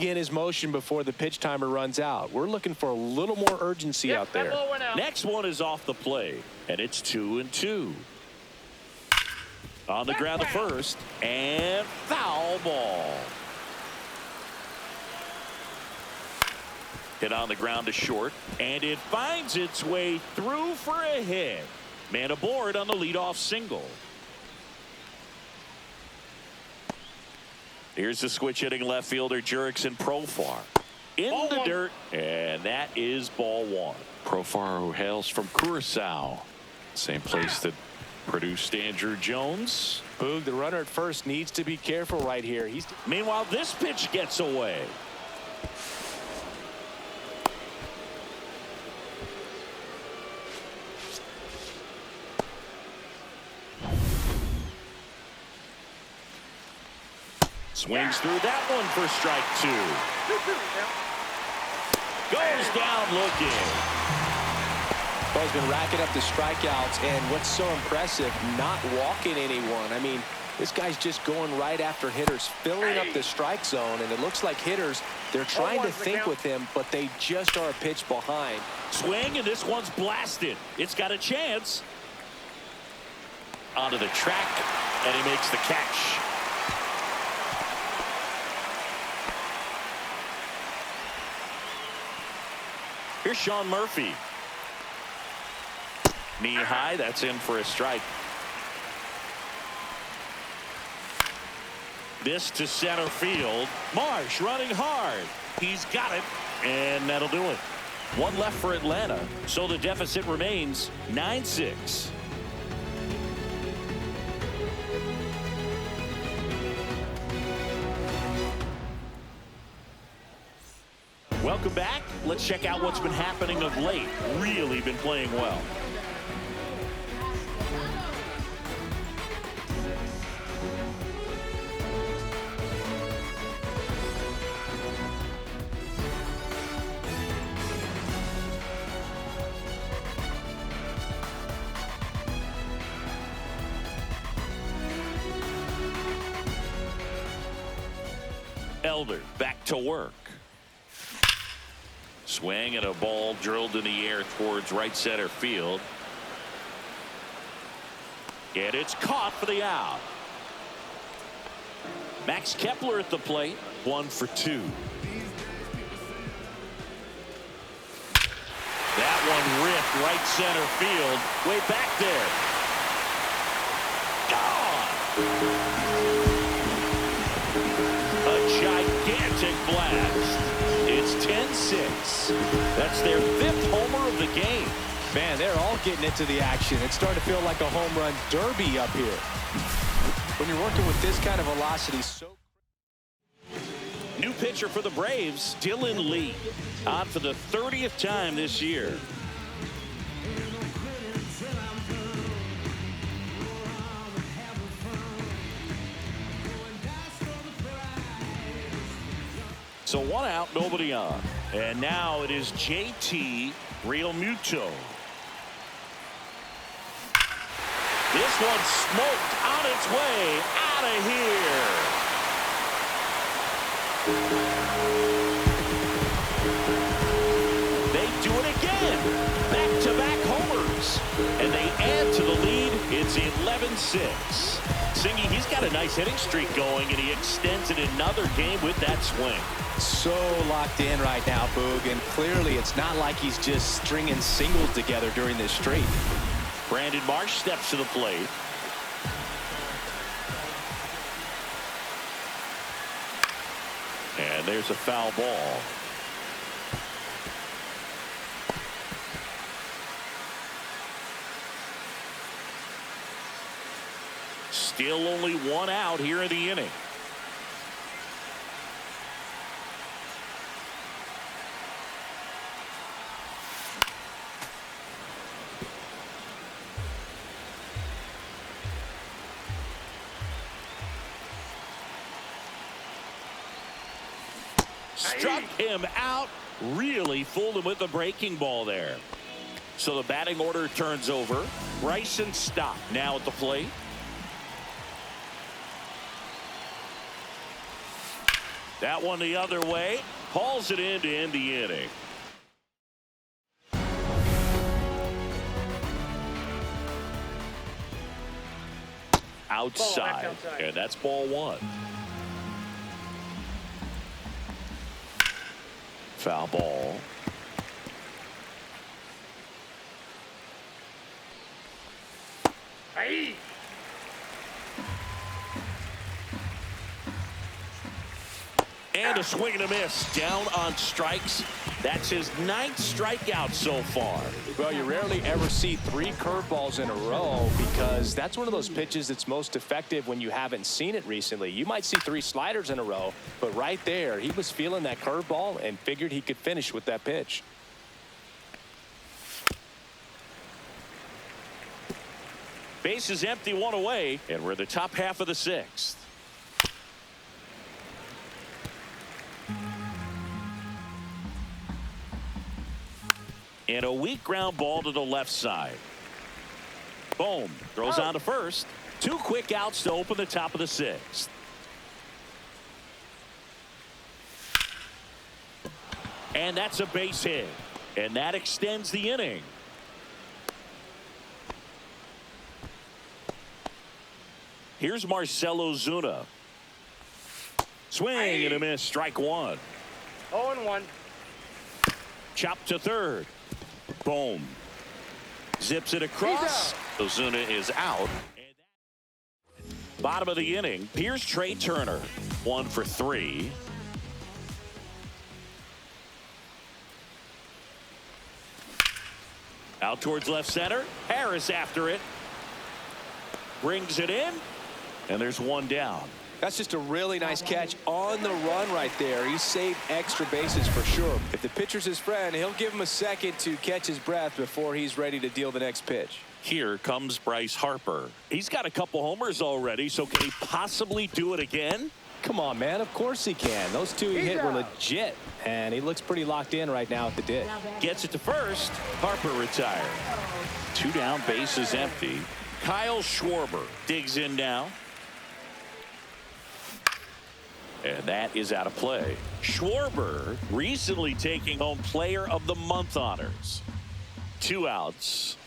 In his motion before the pitch timer runs out. We're looking for a little more urgency out there. Next one is off the plate, and it's 2-2. On the ground to first, and foul ball. Hit on the ground to short, and it finds its way through for a hit. Man aboard on the leadoff single. Here's the switch hitting left fielder Jurickson Profar. In the dirt, and that is ball one. Profar, who hails from Curacao. Same place that produced Andrew Jones. Boog, the runner at first needs to be careful right here. Meanwhile, this pitch gets away. Swings through that one for strike two. Goes down looking. Well, he's been racking up the strikeouts, and what's so impressive, not walking anyone. I mean, this guy's just going right after hitters, filling up the strike zone, and it looks like hitters, they're trying to think with him, but they just are a pitch behind. Swing, and this one's blasted. It's got a chance. Onto the track, and he makes the catch. Here's Sean Murphy. Knee high, that's in for a strike. This to center field. Marsh running hard. He's got it, and that'll do it. One left for Atlanta, so the deficit remains 9-6. Welcome back. Let's check out what's been happening of late. Really been playing well. Elder back to work. Swing and a ball drilled in the air towards right center field. And it's caught for the out. Max Kepler at the plate. 1 for 2. That one ripped right center field. Way back there. Gone. A gigantic blast. It's 10-6. That's their 5th homer of the game. Man, they're all getting into the action. It's starting to feel like a home run derby up here. When you're working with this kind of velocity, New pitcher for the Braves, Dylan Lee, on for the 30th time this year. So 1 out, nobody on. And now it is JT Realmuto. This one smoked on its way out of here. They do it again. Back-to-back homers. And they add to the lead. It's 11-6. Singy, he's got a nice hitting streak going, and he extends it another game with that swing. So locked in right now, Boog, and clearly it's not like he's just stringing singles together during this streak. Brandon Marsh steps to the plate. And there's a foul ball. Still only 1 out here in the inning. Struck him out. Really fooled him with the breaking ball there. So the batting order turns over. Bryson Stott now at the plate. That one the other way. Hauls it in to end the inning. Outside. And that's ball one. Foul ball. Hey. And a swing and a miss. Down on strikes. That's his 9th strikeout so far. Well, you rarely ever see 3 curveballs in a row because that's one of those pitches that's most effective when you haven't seen it recently. You might see 3 sliders in a row, but right there, he was feeling that curveball and figured he could finish with that pitch. Base is empty, 1 away, and we're in the top half of the 6th. And a weak ground ball to the left side. Boom. Throws on to first. 2 quick outs to open the top of the 6th. And that's a base hit. And that extends the inning. Here's Marcell Ozuna. Swing and a miss. Strike 1. 0-1. Chop to third. Boom. Zips it across. Ozuna is out. Bottom of the inning. Here's Trey Turner. 1 for 3. Out towards left center. Harris after it. Brings it in. And there's 1 down. That's just a really nice catch on the run right there. He saved extra bases for sure. If the pitcher's his friend, he'll give him a second to catch his breath before he's ready to deal the next pitch. Here comes Bryce Harper. He's got a couple homers already, so can he possibly do it again? Come on, man. Of course he can. Those 2 he hit were legit, and he looks pretty locked in right now at the dish. Gets it to first. Harper retired. 2 down, base is empty. Kyle Schwarber digs in now. And that is out of play. Schwarber recently taking home Player of the Month honors. 2 outs.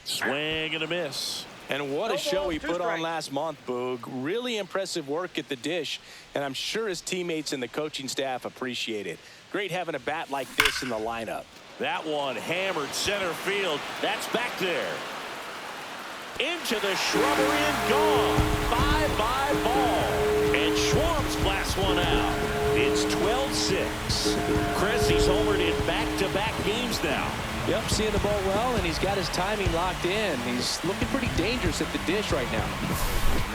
Swing and a miss. And what a show he put on last month, Boog. Really impressive work at the dish, and I'm sure his teammates and the coaching staff appreciate it. Great having a bat like this in the lineup. That one hammered center field. That's back there. Into the shrubbery and gone. Bye-bye ball. And Schwartz blasts one out. It's 12-6. Chris, he's homered in back-to-back games now. Yep, seeing the ball well, and he's got his timing locked in. He's looking pretty dangerous at the dish right now.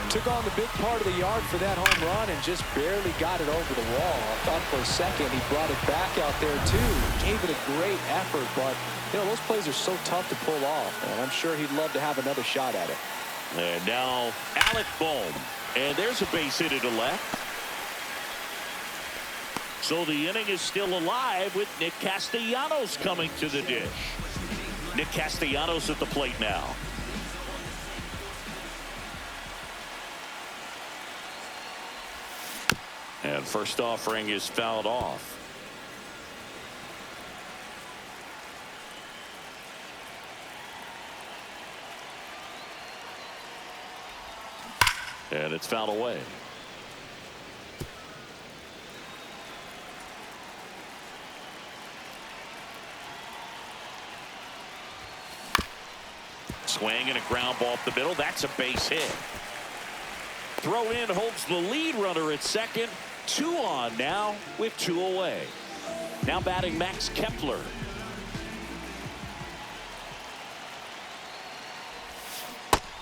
Took on the big part of the yard for that home run and just barely got it over the wall. I thought for a second he brought it back out there too. Gave it a great effort, but you know those plays are so tough to pull off, and I'm sure he'd love to have another shot at it. And now Alec Bohm. And there's a base hit to the left. So the inning is still alive with Nick Castellanos coming to the dish. Nick Castellanos at the plate now. And first offering is fouled off. And it's fouled away. Swing and a ground ball up the middle. That's a base hit. Throw in holds the lead runner at second. 2 on now with 2 away. Now batting Max Kepler.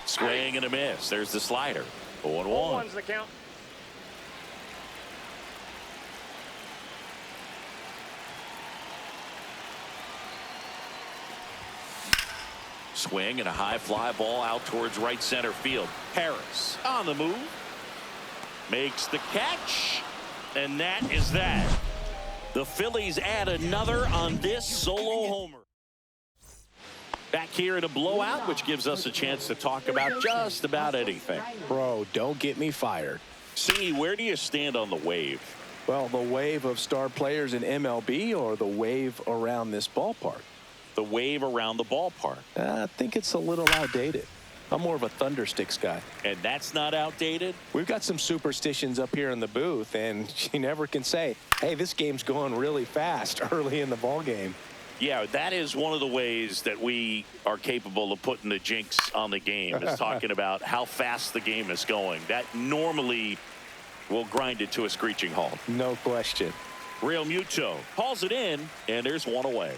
Swing and a miss. There's the slider. 0-1. 0-1's the count. Swing and a high fly ball out towards right center field. Harris on the move. Makes the catch. And that is that. The Phillies add another on this solo homer. Back here in a blowout, which gives us a chance to talk about just about anything. Bro, don't get me fired. Singy, where do you stand on the wave? Well, the wave of star players in MLB or the wave around this ballpark? The wave around the ballpark. I think it's a little outdated. I'm more of a Thundersticks guy. And that's not outdated? We've got some superstitions up here in the booth, and you never can say, hey, this game's going really fast early in the ball game. Yeah, that is one of the ways that we are capable of putting the jinx on the game, is talking about how fast the game is going. That normally will grind it to a screeching halt. No question. Real Muto hauls it in, and there's one away.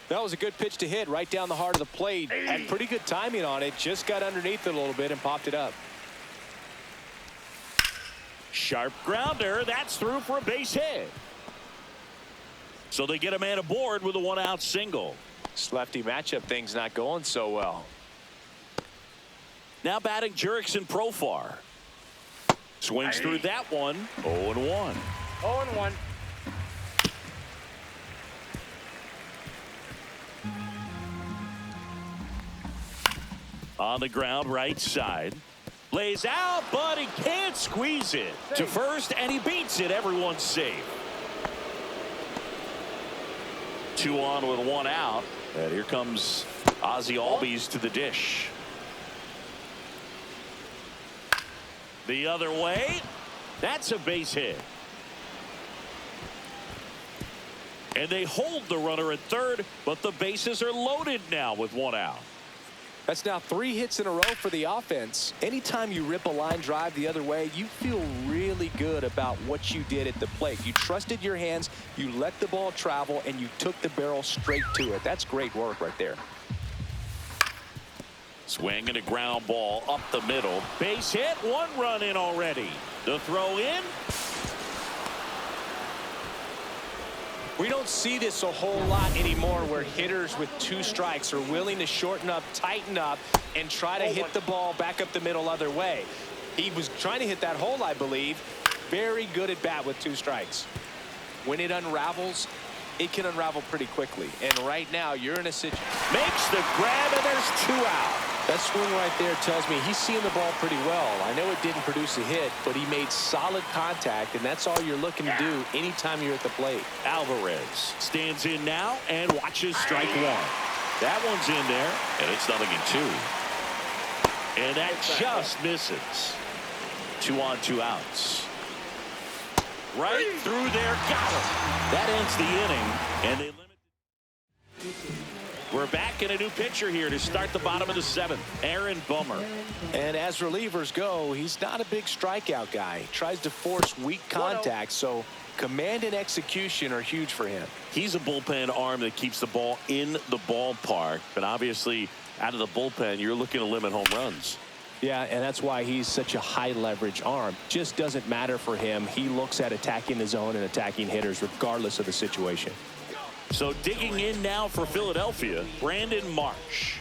That was a good pitch to hit right down the heart of the plate. Had pretty good timing on it. Just got underneath it a little bit and popped it up. Sharp grounder. That's through for a base hit. So they get a man aboard with a one-out single. This lefty matchup thing's not going so well. Now batting Jurickson Profar. Swings through that one. 0-1. 0-1. On the ground, right side. Lays out, but he can't squeeze it to first, and he beats it. Everyone's safe. 2 on with 1 out. And here comes Ozzie Albies to the dish. The other way. That's a base hit. And they hold the runner at third, but the bases are loaded now with 1 out. That's now 3 hits in a row for the offense. Anytime you rip a line drive the other way, you feel really good about what you did at the plate. You trusted your hands, you let the ball travel, and you took the barrel straight to it. That's great work right there. Swing and a ground ball up the middle. Base hit, 1 run in already. The throw in. We don't see this a whole lot anymore where hitters with 2 strikes are willing to shorten up, tighten up, and try to hit the ball back up the middle other way. He was trying to hit that hole, I believe. Very good at bat with 2 strikes. When it unravels, it can unravel pretty quickly. And right now, you're in a situation. Makes the grab, and there's 2 out. That swing right there tells me he's seeing the ball pretty well. I know it didn't produce a hit, but he made solid contact, and that's all you're looking to do anytime you're at the plate. Alvarez stands in now and watches strike 1. That one's in there, and it's 0-2. And that just misses. 2 on, 2 outs. Right through there, got him. That ends the inning, and they limit. We're back in a new pitcher here to start the bottom of the 7th. Aaron Bummer. And as relievers go, he's not a big strikeout guy. He tries to force weak contact, so command and execution are huge for him. He's a bullpen arm that keeps the ball in the ballpark, but obviously out of the bullpen, you're looking to limit home runs. Yeah, and that's why he's such a high leverage arm. Just doesn't matter for him. He looks at attacking the zone and attacking hitters regardless of the situation. So digging in now for Philadelphia, Brandon Marsh.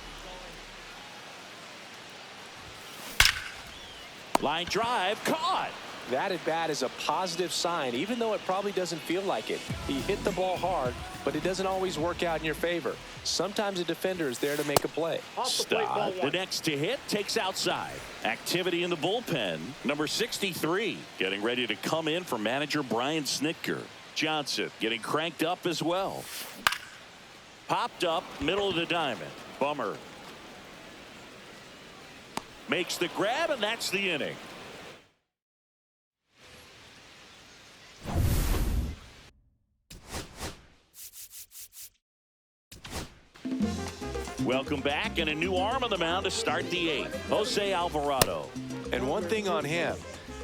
Line drive, caught. That at bat is a positive sign, even though it probably doesn't feel like it. He hit the ball hard, but it doesn't always work out in your favor. Sometimes a defender is there to make a play. Stott, the next to hit, takes outside. Activity in the bullpen. Number 63 getting ready to come in for manager Brian Snitker. Johnson getting cranked up as well. Popped up, middle of the diamond. Bummer makes the grab, and that's the inning. Welcome back, and a new arm on the mound to start the 8th. Jose Alvarado. And one thing on him,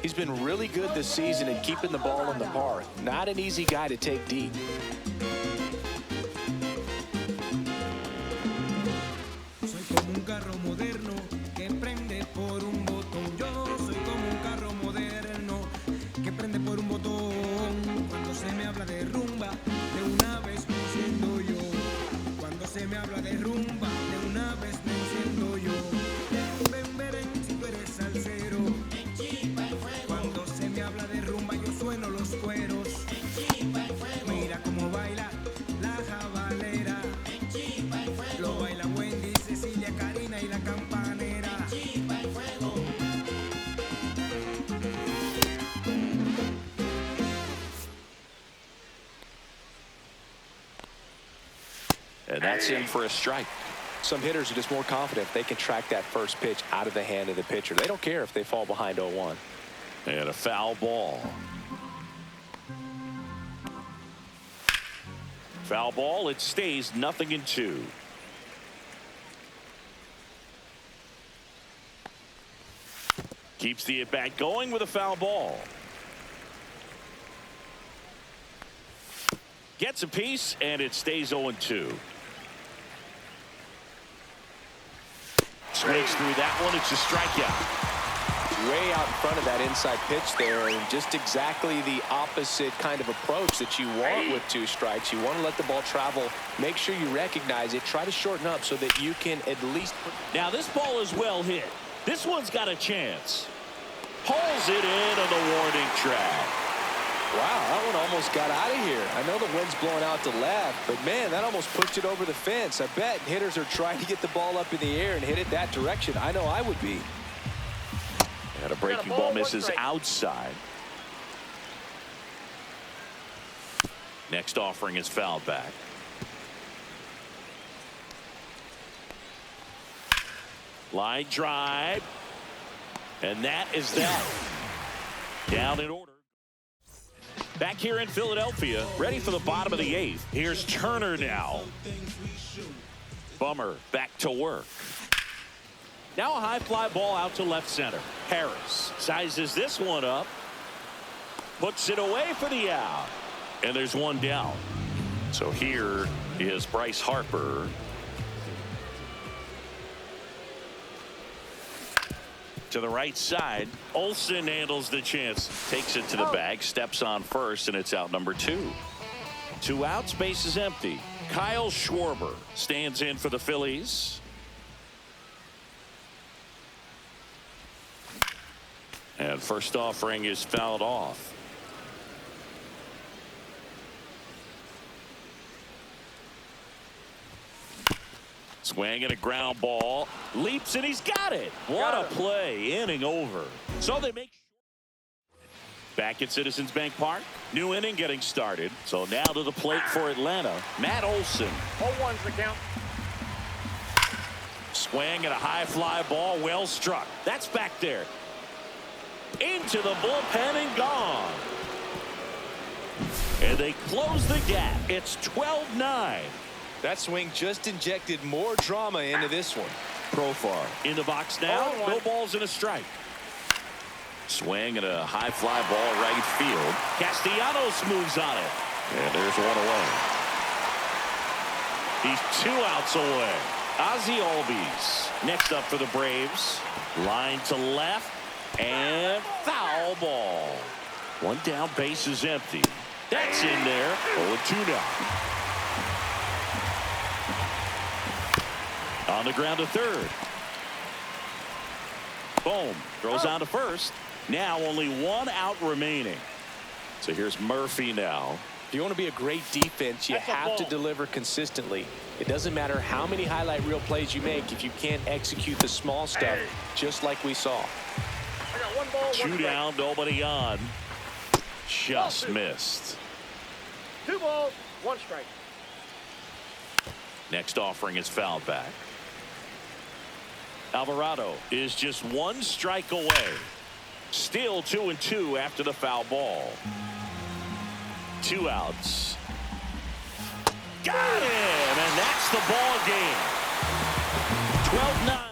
he's been really good this season at keeping the ball in the park. Not an easy guy to take deep. Soy como un carro moderno que prende por un botón. Yo soy como un carro moderno que prende por un botón. Cuando se me habla de rumba, de una vez me enciendo yo. Cuando se me habla de rumba, de una vez me enciendo yo. Ven, ven, si tú eres salsero. Cuando se me habla de rumba, yo sueno los cueros. Mira cómo baila la jabalera. Lo baila Wendy, Cecilia, Karina y la campana. And that's in for a strike. Some hitters are just more confident if they can track that first pitch out of the hand of the pitcher. They don't care if they fall behind 0-1. And a foul ball. Foul ball. It stays 0-2. Keeps the at-bat going with a foul ball. Gets a piece, and it stays 0-2. Swings through that one. It's a strikeout. Way out in front of that inside pitch there, and just exactly the opposite kind of approach that you want with 2 strikes. You want to let the ball travel, make sure you recognize it, try to shorten up so that you can at least. Now this ball is well hit. This one's got a chance. Pulls it in on the warning track. Wow, that one almost got out of here. I know the wind's blowing out to left, but man, that almost pushed it over the fence. I bet hitters are trying to get the ball up in the air and hit it that direction. I know I would be. And a breaking ball misses outside. Next offering is fouled back. Line drive. And that is that. Down in order. Back here in Philadelphia, ready for the bottom of the 8th. Here's Turner now. Bummer back to work. Now a high fly ball out to left center. Harris sizes this one up. Puts it away for the out. And there's one down. So here is Bryce Harper. To the right side. Olsen handles the chance. Takes it to the bag. Steps on first, and it's out number 2. 2 outs. Base is empty. Kyle Schwarber stands in for the Phillies. And first offering is fouled off. Swing and a ground ball. Leaps and he's got it. What a play. Inning over. So they make. Back at Citizens Bank Park. New inning getting started. So now to the plate for Atlanta. Matt Olson. 0-1's the count. Swing and a high fly ball. Well struck. That's back there. Into the bullpen and gone. And they close the gap. It's 12-9. That swing just injected more drama into this one. Profar in the box now. No balls and a strike. Swing and a high fly ball right field. Castellanos moves on it. And there's one away. He's 2 outs away. Ozzie Albies next up for the Braves. Line to left. And foul ball. One down, base is empty. That's in there. 0-2 now. On the ground to third. Boom. Throws on to first. Now only 1 out remaining. So here's Murphy now. If you want to be a great defense, you have to deliver consistently. It doesn't matter how many highlight reel plays you make if you can't execute the small stuff, just like we saw. I got 1 ball, 2 down, nobody on. Just missed. 2 balls, 1 strike. Next offering is fouled back. Alvarado is just 1 strike away. Still 2-2 after the foul ball. 2 outs. Got him, and that's the ball game. 12-9.